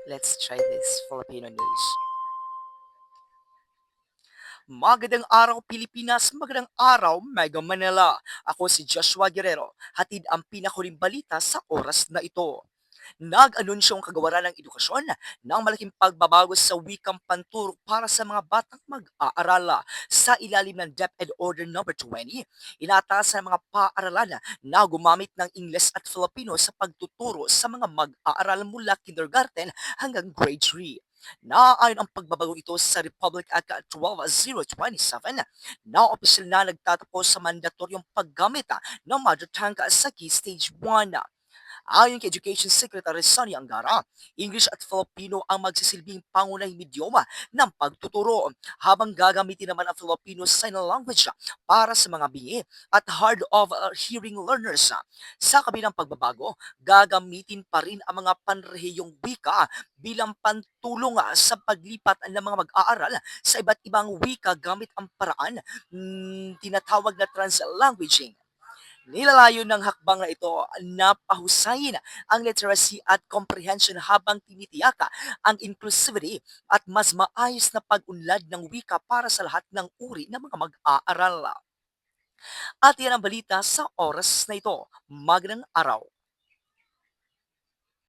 Let's try this Filipino news. Magandang araw Pilipinas, magandang araw Mega Manila. Ako si Joshua Guerrero, hatid ang pinakuling balita sa oras na ito. Nag-anunsyo ang kagawaran ng edukasyon ng malaking pagbabago sa wikang panturo para sa mga batang mag-aaral. Sa ilalim ng DepEd Order No. 20, inatasan ang mga paaralan na gumamit ng Ingles at Filipino sa pagtuturo sa mga mag-aaral mula kindergarten hanggang grade 3. Naayon ang pagbabago ito sa Republic Act 12027 na opisyal na nagtatapos sa mandatoryong paggamit ng mother tongue sa Key Stage 1. Ayon kay Education Secretary Sonny Angara, English at Filipino ang magsisilbing pangunahing idioma ng pagtuturo, habang gagamitin naman ang Filipino Sign Language para sa mga bingi at hard of hearing learners. Sa kabilang pagbabago, gagamitin pa rin ang mga panrehiyong wika bilang pantulong sa paglipat ng mga mag-aaral sa iba't ibang wika gamit ang paraan tinatawag na translanguaging. Nilalayo ng hakbang na ito na pahusayin ang literacy at comprehension habang tinitiyaka ang inclusivity at mas maayos na pag-unlad ng wika para sa lahat ng uri ng mga mag-aaral. At yan ang balita sa oras na ito. Magandang araw.